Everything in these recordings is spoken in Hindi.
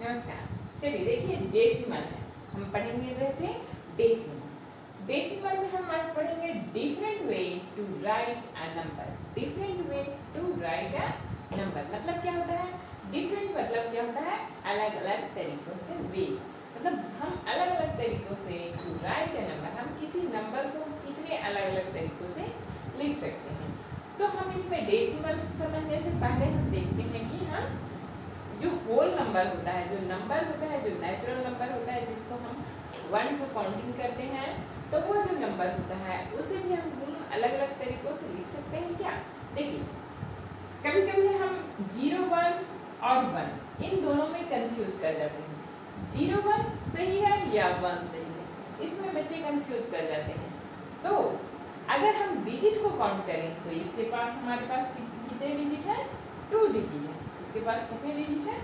नमस्कार। चलिए देखिए डेसिमल है, हम पढ़ेंगे रहते डेसिमल। डेसिमल में हम आज पढ़ेंगे different way to write a number. Different way to write a number मतलब क्या होता है? डिफरेंट मतलब क्या होता है? अलग अलग तरीकों से वे, मतलब हम अलग अलग तरीकों से टू राइट अ नंबर, हम किसी नंबर को कितने अलग अलग तरीकों से लिख सकते हैं। तो हम इसमें डेसिमल समझने से पहले हम देखते हैं कि हम जो होल नंबर होता है, जो नंबर होता है, जो नेचुरल नंबर होता है, जिसको हम 1 को काउंटिंग करते हैं, तो वो जो नंबर होता है उसे भी हम अलग अलग तरीकों से लिख सकते हैं। क्या देखिए, कभी कभी हम 0 1 और 1 इन दोनों में कंफ्यूज कर जाते हैं। 0 1 सही है या 1 सही है, इसमें बच्चे कंफ्यूज कर जाते हैं। तो अगर हम डिजिट को काउंट करें तो इसके पास हमारे पास कितने डिजिट है? 2 डिजिट है। इसके पास कितने डिजिट है?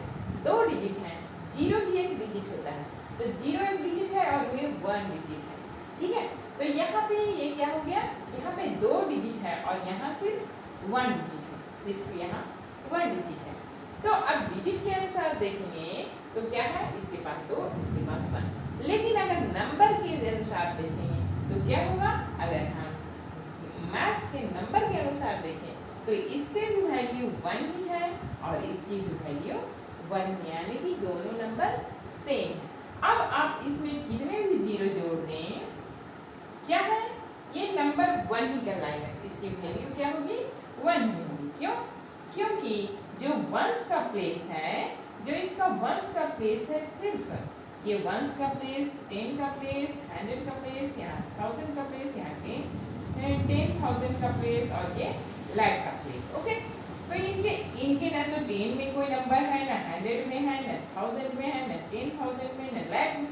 2 डिजिट हैं। 0 भी एक डिजिट होता है, तो 0 एक डिजिट है और ये 1 डिजिट है। ठीक है, तो यहाँ पे ये क्या हो गया? यहाँ पे 2 डिजिट है और यहाँ सिर्फ 1 डिजिट है, सिर्फ यहाँ 1 डिजिट है। तो अब डिजिट के अनुसार देखेंगे तो क्या है? इसके पास 2, इसके पास 1। लेकिन अगर नंबर के अनुसार देखेंगे तो क्या होगा? अगर हम मैथ्स के नंबर के अनुसार देखें तो इसके भी वैल्यू 1 ही है और इसकी भी वैल्यू 1, यानी कि दोनों नंबर सेम है। अब आप इसमें कितने भी 0 जोड़ दें, क्या है? ये नंबर 1 ही कहलाएगा, इसकी वैल्यू क्या होगी? 1 ही होगी। क्यों? क्योंकि जो वंस का प्लेस है, जो इसका वंस का प्लेस है, सिर्फ ये वंस का प्लेस, 10 का प्लेस, 100 का प्लेस, यहाँ 1000 का प्लेस, यहाँ 10,000 का प्लेस और ये लाख का प्लेस। ओके, तो इनके ना तो 10 में कोई नंबर है, ना 100 में है, ना 1000 में है, ना 10,000 में, ना लाख में,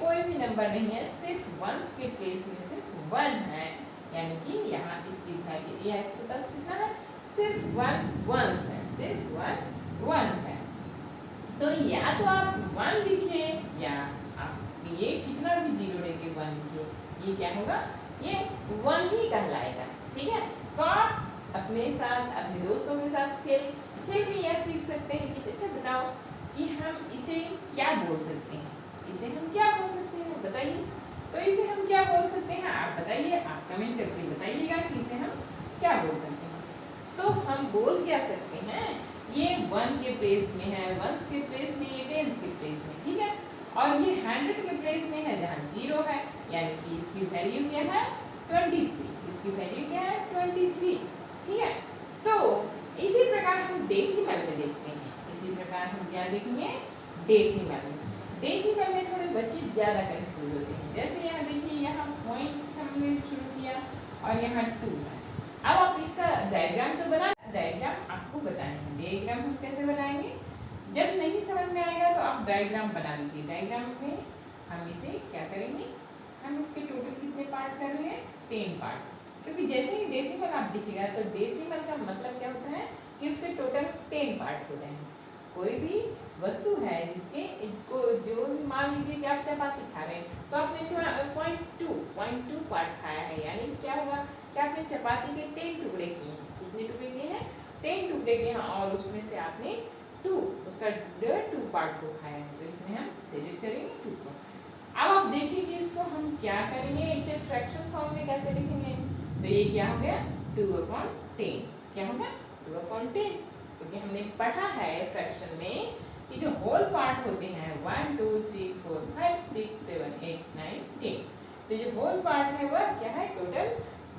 कोई भी नंबर नहीं है। सिर्फ वंस के प्लेस में सिर्फ 1 है, यानी कि यहाँ इसकी वैल्यू या इसके पास कितना है? सिर्फ 1 वंस है, सिर्फ 1 वंस है। तो या तो आप 1 लिखिए या आप ये कितना भी 0 लेके 1 लिखिए, ये क्या होगा? ये 1 ही कहलाएगा। ठीक है, तो आप अपने साथ, अपने दोस्तों के साथ खेल में यह सीख सकते हैं कि अच्छा बताओ कि हम इसे क्या बोल सकते हैं, इसे हम क्या बोल सकते हैं, बताइए। तो इसे हम क्या बोल सकते हैं, आप बताइए, आप कमेंट करके बताइएगा कि इसे हम क्या बोल सकते हैं। तो हम बोल क्या सकते हैं? ये 1 के प्लेस में है, वंस के प्लेस में, ये टेंस के प्लेस में, ठीक है, और ये 100 के प्लेस में है जहाँ 0 है, यानी कि इसकी वैल्यू क्या है? 23। इसकी वैल्यू क्या है? 23। ठीक है, तो इसी प्रकार हम डेसिमल में देखते हैं। इसी प्रकार हम क्या देखेंगे? डेसिमल में। डेसिमल में थोड़े बच्चे ज़्यादा कंफ्यूज होते हैं। जैसे यहाँ देखिए, यहाँ पॉइंट हमने शुरू किया और यहाँ 2 है। अब आप इसका डायग्राम तो बना, डायग्राम आपको बताएंगे। डायग्राम हम कैसे बनाएंगे? जब नहीं समझ में आएगा तो आप डायग्राम बना लीजिए। डायग्राम में हम इसे क्या करेंगे? हम इसके टोटल कितने पार्ट कर रहे हैं? 10 पार्ट। क्योंकि जैसे ही डेसिमल आप दिखेगा तो डेसिमल का मतलब क्या होता है कि उसके टोटल 10 पार्ट होते हैं। कोई भी वस्तु है जिसके को जो भी मान लीजिए कि आप चपाती खा रहे हैं तो आपने 0.2 पार्ट खाया है, यानी क्या होगा कि आपने चपाती के 10 टुकड़े किए हैं। कितने टुकड़े किए हैं? 10 टुकड़े किए हैं और उसमें से आपने 2 उसका 2 पार्ट को खाया है, तो इसमें हम सेलेक्ट करेंगे 2 को। अब आप देखिए कि इसको हम क्या करेंगे, इसे फ्रैक्शन फॉर्म में कैसे लिखेंगे? तो ये क्या हो गया? 2/10। क्या हो गया? 2/10। क्योंकि हमने पढ़ा है फ्रैक्शन में कि जो होल पार्ट होते हैं 1 2 3 4 5 6 7 8 9 10, तो जो होल पार्ट है वह क्या है? टोटल,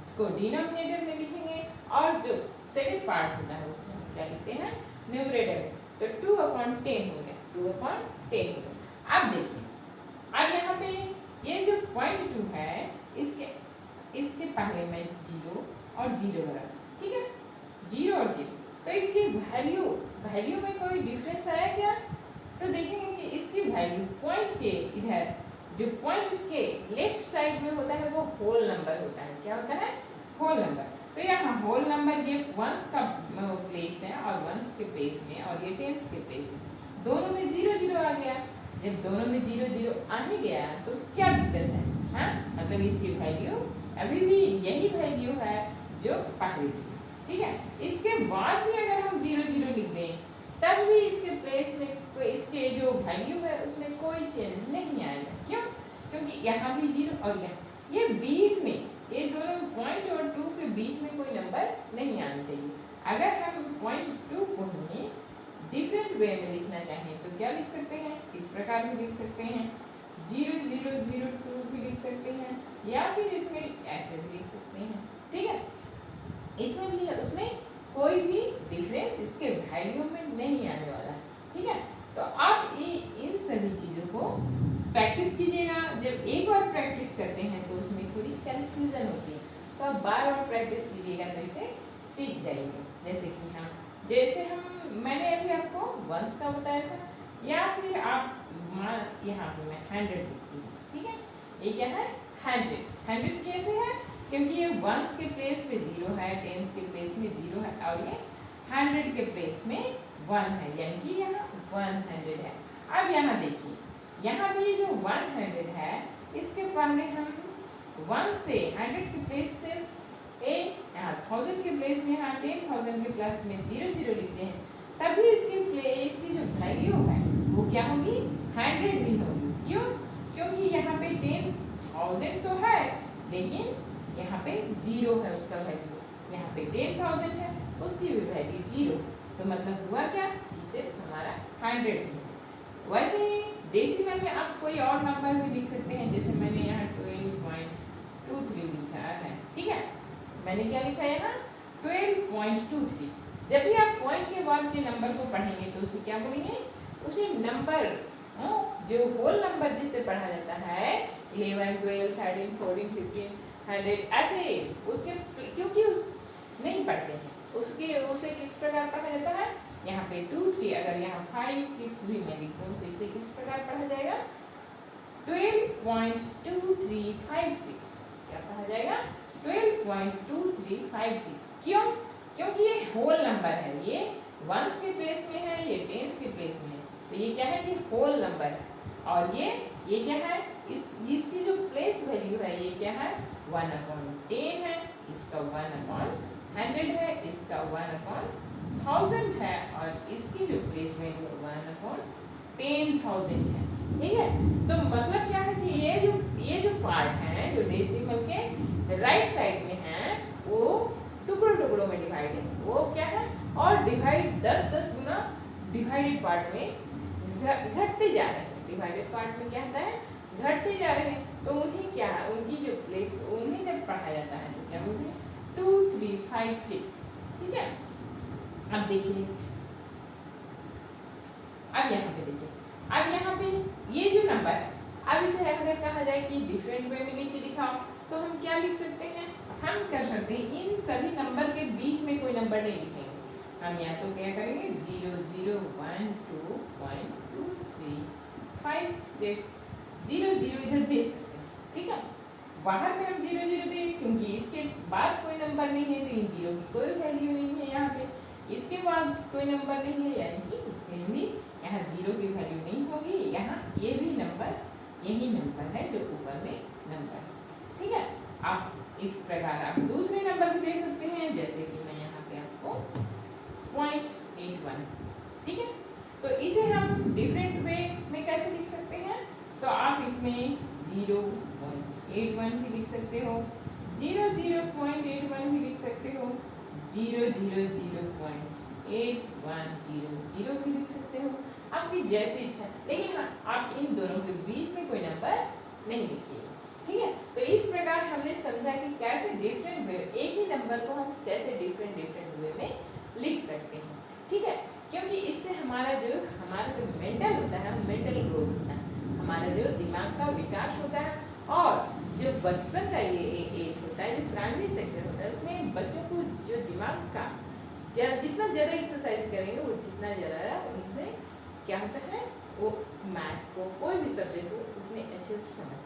इसको डिनोमिनेटर में लिखेंगे और जो सेकंड पार्ट होता है उसमें हम क्या लिखते हैं? न्यूमरेटर में। तो 2/10 हो गया, 2/10 हो गया। अब देखिए, अब यहाँ पे ये जो 0.2 है, इसके पहले मैं 0 और 0 बना, ठीक है, 0 और 0, तो इसकी वैल्यू में कोई डिफरेंस आया क्या? तो देखेंगे कि इसकी वैल्यू पॉइंट के इधर, जो पॉइंट के लेफ्ट साइड में होता है वो होल नंबर होता है। क्या होता है? Whole number. तो यहाँ होल नंबर ये वंस का प्लेस है और वंस के प्लेस में, और ये टेंस के प्लेस में, दोनों में 0 0 आ गया। जब दोनों में 0 0 आ ही गया तो क्या दिक्कत है? हाँ, मतलब इसकी वैल्यू अभी भी यही वैल्यू है जो पहले थी। ठीक है, इसके बाद भी अगर हम 0 0 लिख दें तब भी इसके प्लेस में तो इसके जो वैल्यू है उसमें कोई चेंज नहीं आएगा। क्यों? क्योंकि यहाँ भी 0 और यहाँ, ये बीच में, ये दोनों पॉइंट और 2 के बीच में कोई नंबर नहीं आना चाहिए। अगर हम पॉइंट 2 को ही डिफरेंट वे में लिखना चाहें तो क्या लिख सकते हैं? इस प्रकार भी लिख सकते हैं, 0 0 0 2 भी लिख सकते हैं, या फिर इसमें ऐसे भी लिख सकते हैं। ठीक है, इसमें भी है, उसमें कोई भी डिफरेंस इसके वैल्यू में नहीं आने वाला। ठीक है, तो आप इन सभी चीज़ों को प्रैक्टिस कीजिएगा। जब एक बार प्रैक्टिस करते हैं तो उसमें थोड़ी कन्फ्यूजन होती है, तो आप बार बार प्रैक्टिस कीजिएगा तो इसे सीख जाएंगे। जैसे हम मैंने अभी आपको वंस का बताया था, या फिर आप यहाँ पे मैं 100 लिखती हूँ। ठीक है, ये क्या है? 100 कैसे है? क्योंकि ये वंस के प्लेस पे 0 है, टेंस के प्लेस में 0 है, और ये 100 के प्लेस में 1 है, यानी कि यहाँ 100 है। अब यहाँ देखिए, यहाँ भी जो 100 है, इसके पहले हम 1 से 100 के प्लेस से यहाँ 1000 के प्लेस में, यहाँ 10,000 के प्लस में 0 0 लिखते हैं, तभी इसकी जो वैल्यू है वो क्या होगी? 100 ही होगी। क्यों? क्योंकि यहाँ पे 10,000 तो है, लेकिन यहाँ पे 0 है उसका वैल्यू, यहाँ पे 10,000 है, उसकी भी वैल्यू 0, तो मतलब हुआ क्या? इसे हमारा 100 है। वैसे ही डेसिमल में आप कोई और नंबर भी लिख सकते हैं, जैसे मैंने यहाँ 12.23 लिखा है। ठीक है, मैंने क्या लिखा है यहाँ? 12.23। जब भी आप पॉइंट के बाद के नंबर को पढ़ेंगे तो उसे क्या बोलेंगे? उसे नंबर, जो होल नंबर जिसे पढ़ा जाता है 11, 12, 13, 14, 15, 100 ऐसे, उसके क्योंकि उस नहीं पढ़ते हैं उसे किस प्रकार पढ़ा जाता है? यहाँ पे 2, 3, अगर यहाँ 5, 6 भी मैं लिखूँ तो इसे किस प्रकार पढ़ा जाएगा? 12.2356 क्या कहा जाएगा? 12.2356। क्यों? क्योंकि ये होल नंबर है, ये वंस के प्लेस में है, ये टेंस के प्लेस में है, तो ये क्या है? ये होल नंबर है। और ये क्या है? इसकी जो प्लेस वैल्यू है ये क्या है? 1/10 है, इसका 1/100 है, इसका 1/1000 है, और इसकी जो प्लेस वैल्यू 1/10,000 है। ठीक है, तो मतलब क्या है कि ये जो पार्ट है, जो डेसिमल के राइट साइड में है, वो टुकड़ों में डिवाइड है, वो क्या है? और डिवाइड 10 गुना डिवाइडेड पार्ट में घटते जा रहे हैं। डिवाइडेड पार्ट में क्या होता है? घटते जा रहे हैं, तो उनकी जो प्लेस, उन्हें जब पढ़ा जाता है तो क्या बोलते हैं? 2, 3, 5, 6। ठीक है, अब देखिए, अब यहाँ पे देखिए, अब यहाँ पे ये जो नंबर है, अब इसे अगर कहा जाए कि डिफरेंट वे में लिख के दिखाओ, तो हम क्या लिख सकते हैं? हम कर सकते हैं, इन सभी नंबर के बीच में कोई नंबर नहीं लिखेंगे। हम या तो क्या करेंगे? 0 0 1 2.2 3 5 6 0 0 इधर दे सकते हैं। ठीक है, बाहर में हम 0 0 दे, क्योंकि इसके बाद कोई नंबर नहीं है, तो इन 0 की कोई वैल्यू नहीं है यहाँ पे। इसके बाद कोई नंबर नहीं है, यानी कि इसमें भी यहाँ 0 की वैल्यू नहीं होगी। यहाँ ये भी नंबर, यही नंबर है जो ऊपर में नंबर है। ठीक है, आप इस प्रकार आप दूसरे नंबर भी दे सकते हैं, जैसे कि मैं यहाँ पे आपको 0.81। ठीक है, तो इसे हम डिफरेंट वे में कैसे लिख सकते हैं? तो आप इसमें 0.81 भी लिख सकते हो, 0.81 भी लिख सकते हो, 0.8100 भी लिख सकते हो, आपकी जैसी इच्छा। लेकिन हाँ, आप इन दोनों के बीच में कोई नंबर नहीं लिखिए। ठीक है, तो इस प्रकार हमने समझा कि कैसे डिफरेंट वे, एक ही नंबर को हम कैसे डिफरेंट वे में लिख सकते हैं। ठीक है, क्योंकि इससे हमारा जो मेंटल होता है, मेंटल ग्रोथ होता है, हमारा जो दिमाग का विकास होता है, और जो बचपन का ये एज होता है, जो प्राइमरी सेक्टर होता है, उसमें बच्चों को जो दिमाग का जितना ज़्यादा एक्सरसाइज करेंगे, वो जितना ज़्यादा उनमें क्या होता है, वो मैथ्स को, कोई भी सब्जेक्ट को उतने अच्छे से समझ